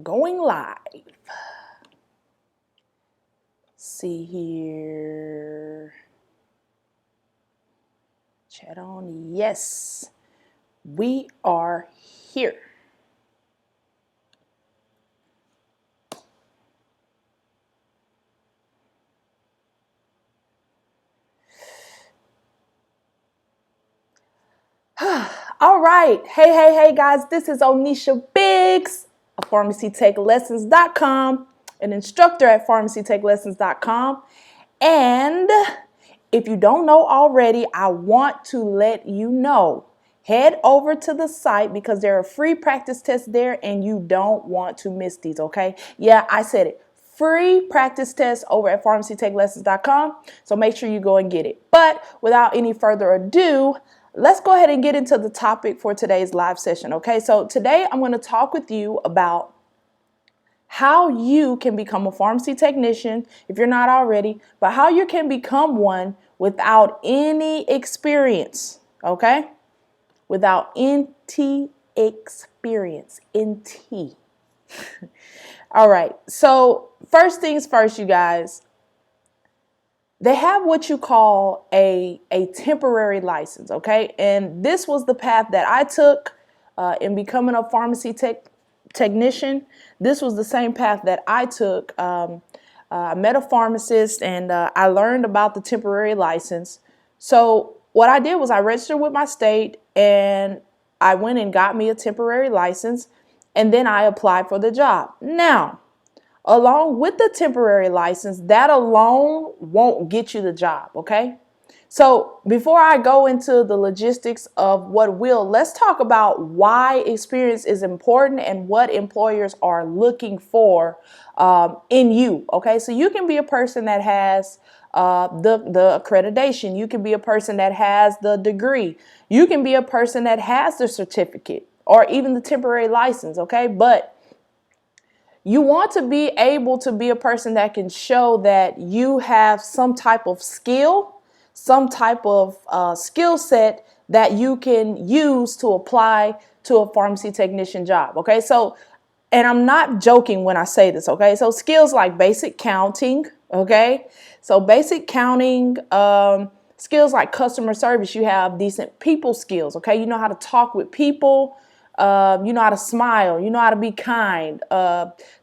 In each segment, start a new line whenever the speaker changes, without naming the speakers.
Going live. See here. Chat on. Yes, we are here. All right. Hey, guys. This is Onisha Biggs of PharmacyTechLessons.com, an instructor at PharmacyTechLessons.com. And if you don't know already, I want to let you know. Head over to the site because there are free practice tests there and you don't want to miss these, okay? Yeah, I said it. Free practice tests over at PharmacyTechLessons.com. So make sure you go and get it. But without any further ado, let's go ahead and get into the topic for today's live session, okay? So today I'm going to talk with you about how you can become a pharmacy technician if you're not already, but how you can become one without any experience, okay? Without NT experience, NT. All right, so first things first, you guys. They have what you call a temporary license, okay? And this was the path that I took in becoming a pharmacy technician. This was the same path that I took. I met a pharmacist and I learned about the temporary license. So what I did was I registered with my state and I went and got me a temporary license and then I applied for the job. Now, along with the temporary license, that alone won't get you the job, okay? So before I go into the logistics of what will, let's talk about why experience is important and what employers are looking for in you, okay? So you can be a person that has the accreditation. You can be a person that has the degree. You can be a person that has the certificate or even the temporary license, okay? But you want to be able to be a person that can show that you have some type of skill, some type of skill set that you can use to apply to a pharmacy technician job. Okay, so, and I'm not joking when I say this. Okay, so skills like basic counting. Okay, so basic counting, skills like customer service. You have decent people skills. Okay, you know how to talk with people. You know how to smile. You know how to be kind.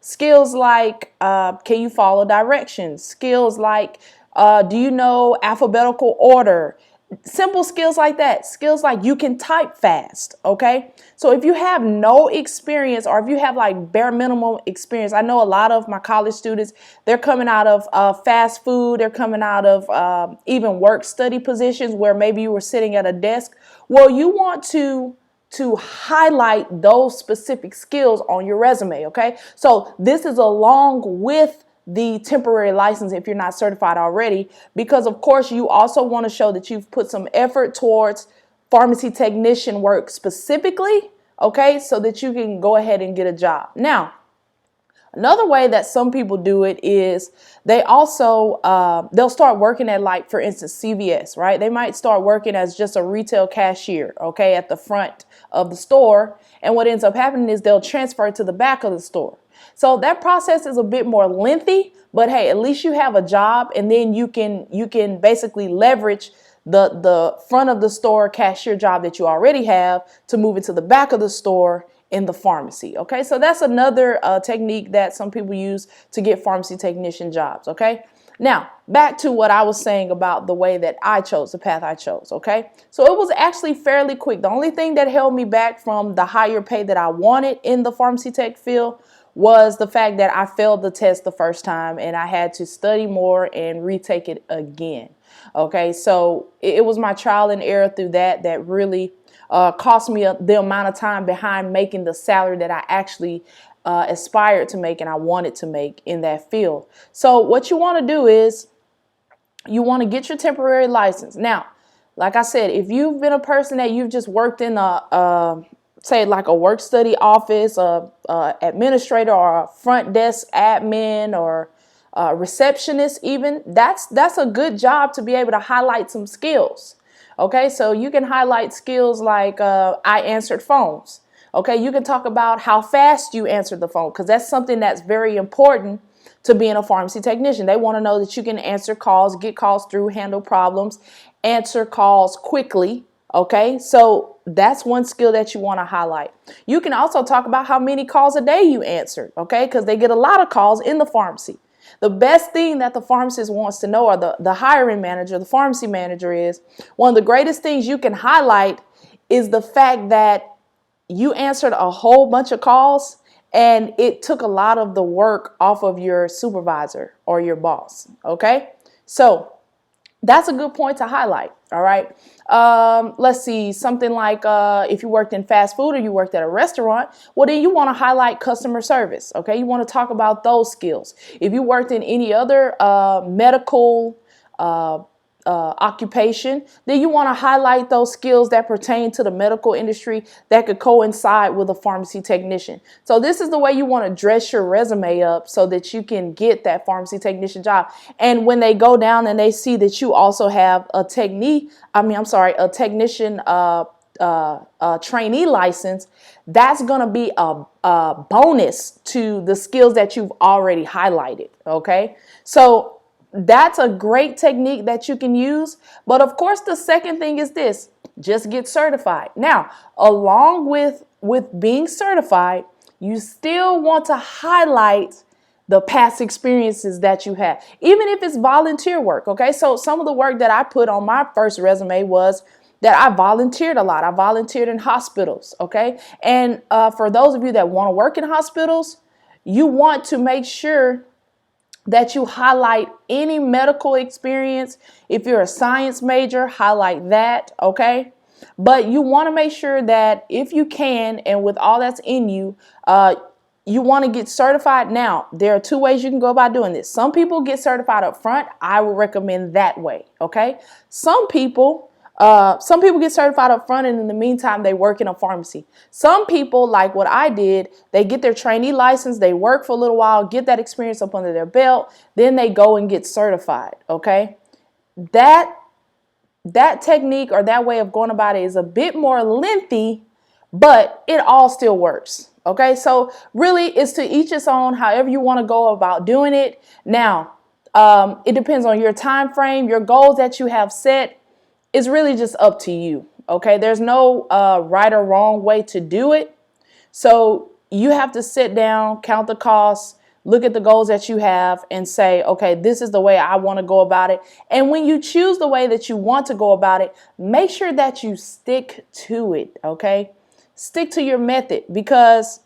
Skills like can you follow directions? Skills like do you know alphabetical order? Simple skills like that. Skills like you can type fast. Okay. So if you have no experience or if you have like bare minimum experience, I know a lot of my college students, they're coming out of fast food. They're coming out of even work study positions where maybe you were sitting at a desk. Well, you want to highlight those specific skills on your resume, okay? So this is along with the temporary license if you're not certified already, because of course you also want to show that you've put some effort towards pharmacy technician work specifically, okay, so that you can go ahead and get a job. Now, another way that some people do it is they also, they'll start working at, like, for instance, CVS, right? They might start working as just a retail cashier, okay, at the front of the store. And what ends up happening is they'll transfer to the back of the store. So that process is a bit more lengthy, but hey, at least you have a job and then you can basically leverage the front of the store cashier job that you already have to move it to the back of the store in the pharmacy. Okay, so that's another technique that some people use to get pharmacy technician jobs. Okay, now back to what I was saying about the way that I chose, the path I chose. Okay, so it was actually fairly quick. The only thing that held me back from the higher pay that I wanted in the pharmacy tech field was the fact that I failed the test the first time and I had to study more and retake it again. Okay, so it was my trial and error through that really cost me the amount of time behind making the salary that I actually aspired to make and I wanted to make in that field. So what you want to do is you want to get your temporary license. Now, like I said, if you've been a person that you've just worked in say like a work study office, a administrator or a front desk admin or receptionist even, that's a good job to be able to highlight some skills. Okay, so you can highlight skills like I answered phones. Okay, you can talk about how fast you answer the phone, because that's something that's very important to being a pharmacy technician. They want to know that you can answer calls, get calls through, handle problems, answer calls quickly. Okay, so that's one skill that you want to highlight. You can also talk about how many calls a day you answered, okay, because they get a lot of calls in the pharmacy. The best thing that the pharmacist wants to know, or the hiring manager, the pharmacy manager, is one of the greatest things you can highlight is the fact that you answered a whole bunch of calls and it took a lot of the work off of your supervisor or your boss. Okay, so that's a good point to highlight. All right. Let's see, something like if you worked in fast food or you worked at a restaurant, well, then you want to highlight customer service. Okay. You want to talk about those skills. If you worked in any other medical occupation, then you want to highlight those skills that pertain to the medical industry that could coincide with a pharmacy technician. So this is the way you want to dress your resume up so that you can get that pharmacy technician job. And when they go down and they see that you also have a a technician trainee license, that's going to be a bonus to the skills that you've already highlighted. Okay, so that's a great technique that you can use. But of course, the second thing is this: just get certified. Now, along with being certified, you still want to highlight the past experiences that you had, even if it's volunteer work. Okay, so some of the work that I put on my first resume was that I volunteered a lot. I volunteered in hospitals. Okay, and for those of you that want to work in hospitals, you want to make sure that you highlight any medical experience. If you're a science major, highlight that, okay? But you want to make sure that if you can, and with all that's in you, you want to get certified. Now, there are two ways you can go about doing this. Some people get certified up front. I would recommend that way, okay? Some people get certified up front, and in the meantime, they work in a pharmacy. Some people, like what I did, they get their trainee license, they work for a little while, get that experience up under their belt, then they go and get certified, okay? That technique or that way of going about it is a bit more lengthy, but it all still works, okay? So really, it's to each its own, however you want to go about doing it. Now, it depends on your time frame, your goals that you have set. It's really just up to you. Okay, there's no right or wrong way to do it. So you have to sit down, count the costs, look at the goals that you have, and say, okay, this is the way I want to go about it. And when you choose the way that you want to go about it, make sure that you stick to it. Okay, stick to your method, because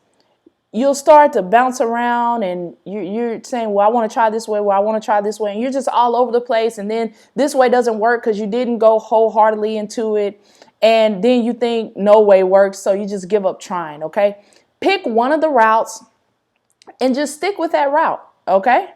you'll start to bounce around and you're saying, well, I want to try this way, well, I want to try this way, and you're just all over the place. And then this way doesn't work because you didn't go wholeheartedly into it. And then you think no way works, so you just give up trying, okay? Pick one of the routes and just stick with that route, okay?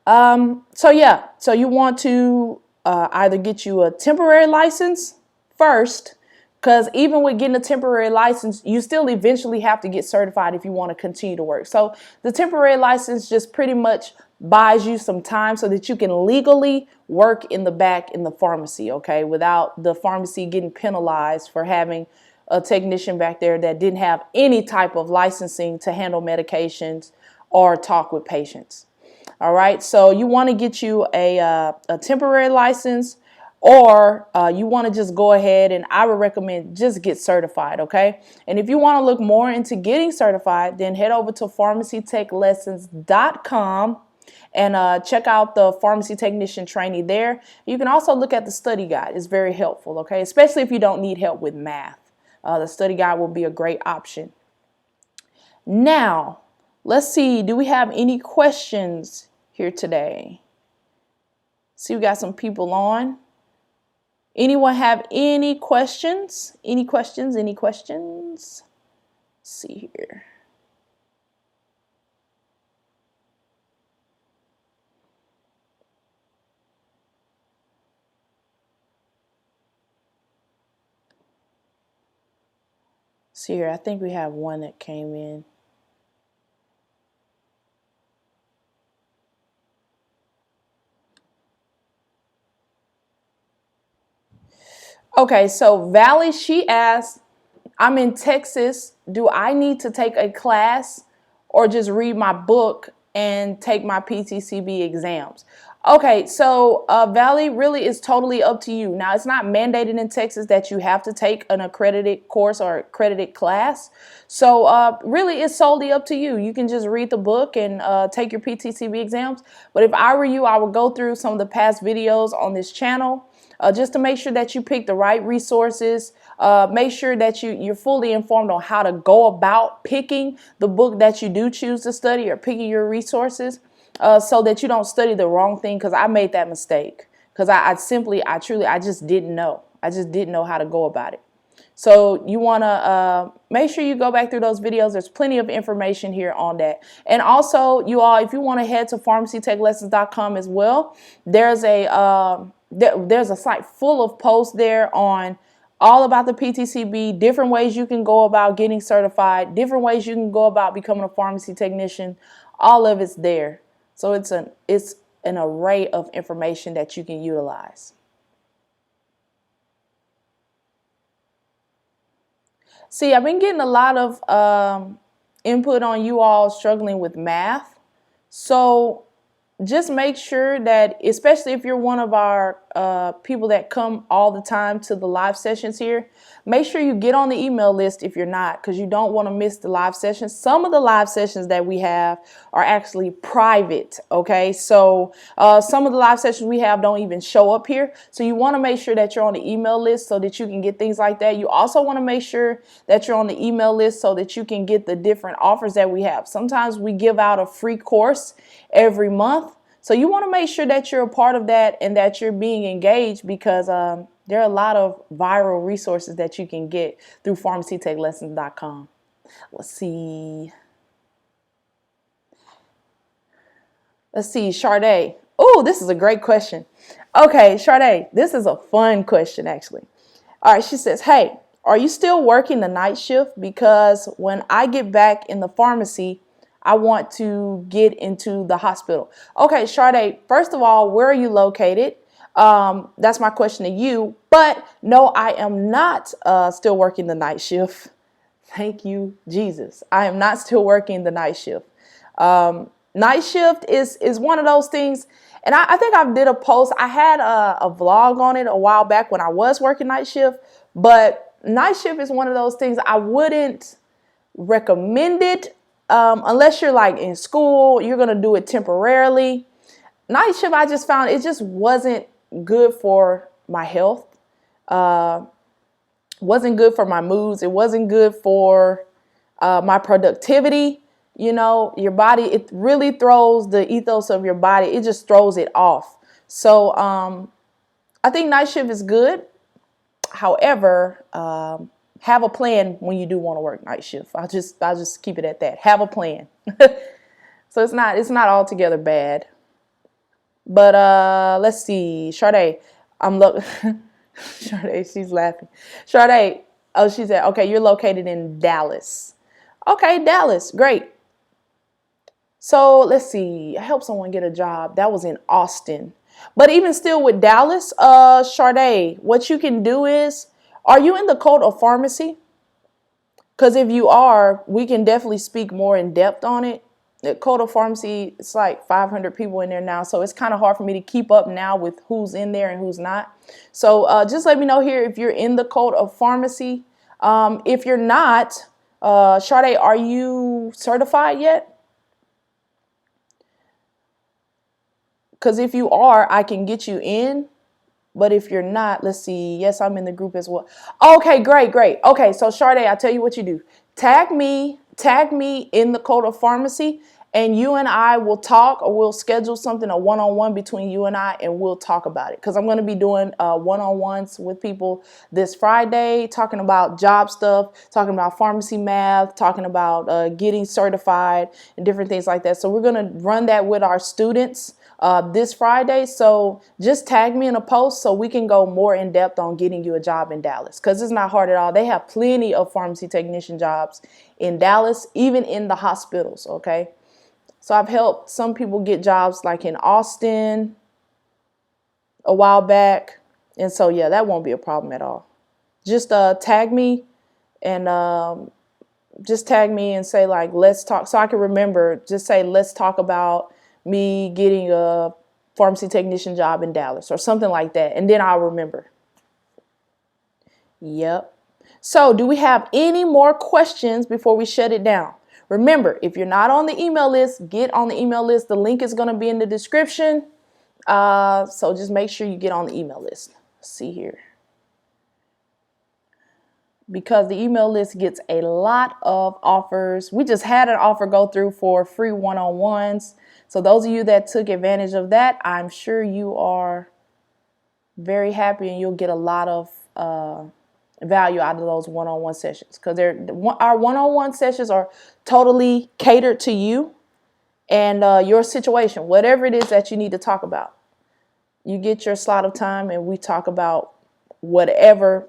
So you want to either get you a temporary license first, because even with getting a temporary license, you still eventually have to get certified if you want to continue to work. So the temporary license just pretty much buys you some time so that you can legally work in the back in the pharmacy, okay, without the pharmacy getting penalized for having a technician back there that didn't have any type of licensing to handle medications or talk with patients. All right, so you want to get you a temporary license, or you want to just go ahead, and I would recommend just get certified, okay? And if you want to look more into getting certified, then head over to pharmacytechlessons.com and check out the pharmacy technician trainee there. You can also look at the study guide. It's very helpful, okay? Especially if you don't need help with math. The study guide will be a great option. Now, let's see, do we have any questions here today? See, we got some people on. Anyone have any questions? Any questions? Any questions? Let's see here. See here, I think we have one that came in. Okay, so Valley, she asked, I'm in Texas. Do I need to take a class or just read my book and take my PTCB exams? Okay, so Valley, really is totally up to you. Now, it's not mandated in Texas that you have to take an accredited course or accredited class. So really, it's solely up to you. You can just read the book and take your PTCB exams. But if I were you, I would go through some of the past videos on this channel just to make sure that you pick the right resources. Make sure that you're fully informed on how to go about picking the book that you do choose to study or picking your resources. So that you don't study the wrong thing, because I made that mistake. Because I just didn't know. I just didn't know how to go about it. So you want to make sure you go back through those videos. There's plenty of information here on that. And also, you all, if you want to head to pharmacytechlessons.com as well, there's a site full of posts there on all about the PTCB, different ways you can go about getting certified, different ways you can go about becoming a pharmacy technician. All of it's there. So it's an array of information that you can utilize. See, I've been getting a lot of input on you all struggling with math. So just make sure that, especially if you're one of our people that come all the time to the live sessions here, make sure you get on the email list if you're not, because you don't want to miss the live sessions. Some of the live sessions that we have are actually private, okay? So some of the live sessions we have don't even show up here. So you want to make sure that you're on the email list so that you can get things like that. You also want to make sure that you're on the email list so that you can get the different offers that we have. Sometimes we give out a free course every month. So you want to make sure that you're a part of that and that you're being engaged, because there are a lot of viral resources that you can get through pharmacytechlessons.com. Let's see. Sade. Oh, this is a great question. Okay, Sade, this is a fun question, actually. All right, she says, hey, are you still working the night shift? Because when I get back in the pharmacy, I want to get into the hospital. Okay, Sade, first of all, where are you located? That's my question to you. But no, I am not still working the night shift. Thank you, Jesus. I am not still working the night shift. Night shift is one of those things. And I think I did a post. I had a vlog on it a while back when I was working night shift. But night shift is one of those things I wouldn't recommend it. Unless you're like in school, you're going to do it temporarily. Night shift, I just found it just wasn't good for my health. Wasn't good for my moods. It wasn't good for my productivity. You know, your body, it really throws the ethos of your body. It just throws it off. So I think night shift is good. However, have a plan when you do want to work night shift. I'll just keep it at that. Have a plan. So it's not altogether bad. But let's see. Sade, Sade, she's laughing. Sade, oh, she said, okay, you're located in Dallas. Okay, Dallas, great. So let's see. I helped someone get a job. That was in Austin. But even still with Dallas, Sade, what you can do is, are you in the code of pharmacy? Because if you are, we can definitely speak more in depth on it. The code of pharmacy, it's like 500 people in there now. So it's kind of hard for me to keep up now with who's in there and who's not. So just let me know here if you're in the code of pharmacy. If you're not, Sade, are you certified yet? Because if you are, I can get you in. But if you're not, let's see. Yes, I'm in the group as well. Okay, great. Okay, so Sade, I'll tell you what you do. Tag me in the code of pharmacy, and you and I will talk, or we'll schedule something, a one-on-one between you and I, and we'll talk about it. Because I'm going to be doing one-on-ones with people this Friday, talking about job stuff, talking about pharmacy math, talking about getting certified and different things like that. So we're going to run that with our students this Friday. So just tag me in a post so we can go more in depth on getting you a job in Dallas, because it's not hard at all. They have plenty of pharmacy technician jobs in Dallas, even in the hospitals. Okay. So I've helped some people get jobs like in Austin a while back. And so, yeah, that won't be a problem at all. Just tag me and just tag me and say like, let's talk, so I can remember. Just say, let's talk about me getting a pharmacy technician job in Dallas or something like that, and then I'll remember. Yep. So do we have any more questions before we shut it down? Remember, if you're not on the email list, get on the email list. The link is going to be in the description. So just make sure you get on the email list. Let's see here. Because the email list gets a lot of offers. We just had an offer go through for free one-on-ones. So those of you that took advantage of that, I'm sure you are very happy and you'll get a lot of value out of those one-on-one sessions, because our one-on-one sessions are totally catered to you and your situation, whatever it is that you need to talk about. You get your slot of time and we talk about whatever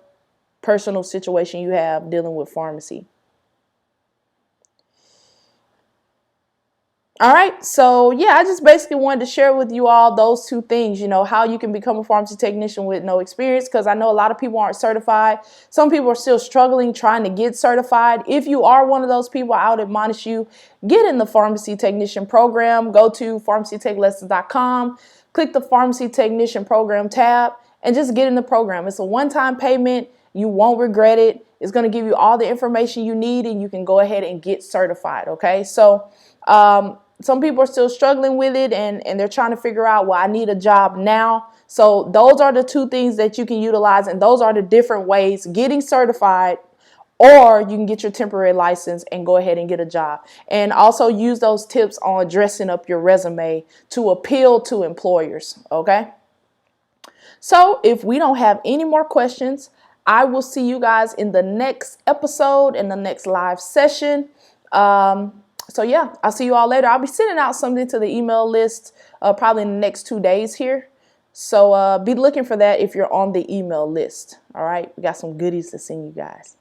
personal situation you have dealing with pharmacy. All right, so yeah, I just basically wanted to share with you all those two things, how you can become a pharmacy technician with no experience, because I know a lot of people aren't certified. Some people are still struggling trying to get certified. If you are one of those people, I would admonish you, get in the pharmacy technician program. Go to pharmacytechlessons.com, click the pharmacy technician program tab, and just get in the program. It's a one-time payment. You won't regret it. It's going to give you all the information you need, and you can go ahead and get certified, okay? So some people are still struggling with it, and they're trying to figure out, well, I need a job now. So those are the two things that you can utilize, and those are the different ways: getting certified, or you can get your temporary license and go ahead and get a job. And also use those tips on dressing up your resume to appeal to employers, okay? So if we don't have any more questions, I will see you guys in the next episode, in the next live session. So yeah, I'll see you all later. I'll be sending out something to the email list probably in the next 2 days here. So be looking for that if you're on the email list. All right, we got some goodies to send you guys.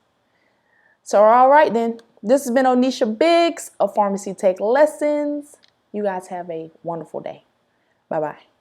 So all right then, this has been Onisha Biggs of Pharmacy Tech Lessons. You guys have a wonderful day. Bye-bye.